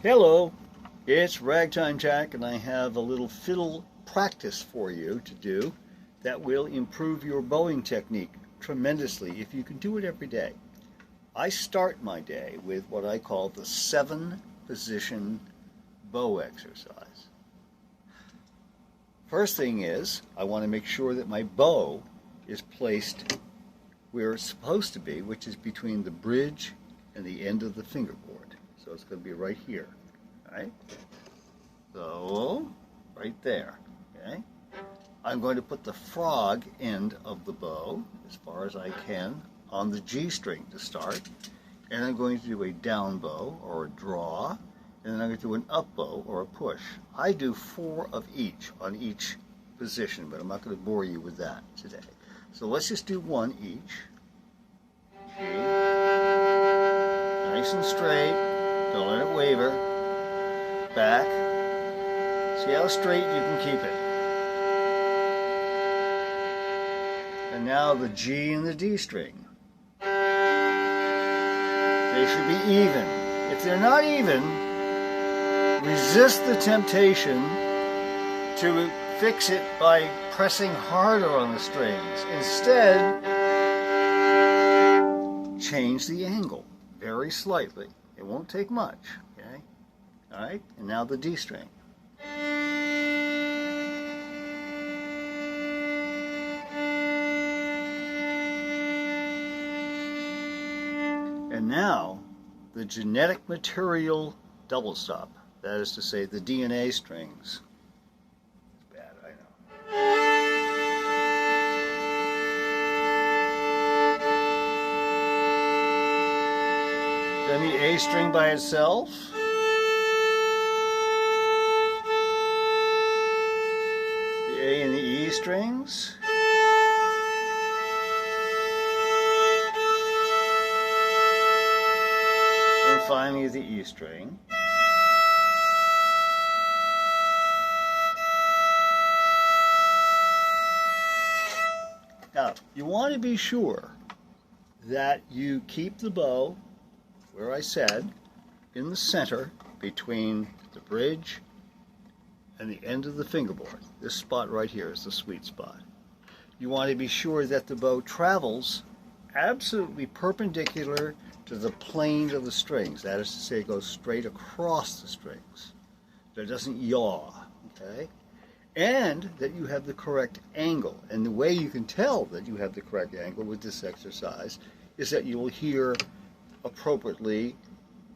Hello, it's Ragtime Jack, and I have a little fiddle practice for you to do that will improve your bowing technique tremendously if you can do it every day. I start my day with what I call the 7-position bow exercise. First thing is, I want to make sure that my bow is placed where it's supposed to be, which is between the bridge and the end of the fingerboard. So it's going to be right here, right? So, right there, okay? I'm going to put the frog end of the bow, as far as I can, on the G string to start. And I'm going to do a down bow, or a draw, and then I'm going to do an up bow, or a push. I do 4 of each on each position, but I'm not going to bore you with that today. So let's just do 1 each. G. Nice and straight. Don't let it waver. Back. See how straight you can keep it. And now the G and the D string. They should be even. If they're not even, resist the temptation to fix it by pressing harder on the strings. Instead, change the angle very slightly. It won't take much, okay? All right, and now the D string. And now, the genetic material double stop. That is to say, the DNA strings. It's bad, I know. Then the A string by itself. The A and the E strings. And finally the E string. Now, you want to be sure that you keep the bow where I said, in the center between the bridge and the end of the fingerboard. This spot right here is the sweet spot. You want to be sure that the bow travels absolutely perpendicular to the plane of the strings. That is to say, it goes straight across the strings. That it doesn't yaw, okay? And that you have the correct angle. And the way you can tell that you have the correct angle with this exercise is that you will hear appropriately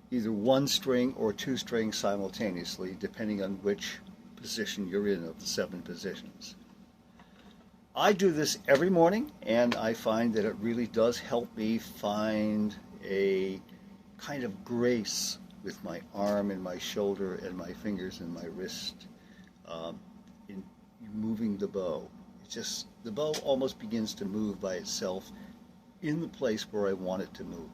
either 1 string or 2 strings simultaneously, depending on which position you're in of the 7 positions. I do this every morning, and I find that it really does help me find a kind of grace with my arm and my shoulder and my fingers and my wrist in moving the bow. It's just, the bow almost begins to move by itself in the place where I want it to move.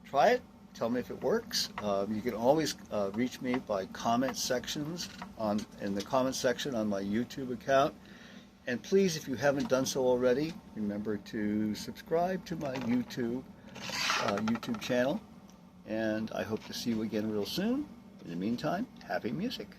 Try it. Tell me if it works. You can always reach me by comment sections in the comment section on my YouTube account. And please, if you haven't done so already, remember to subscribe to my YouTube channel. And I hope to see you again real soon. In the meantime, happy music.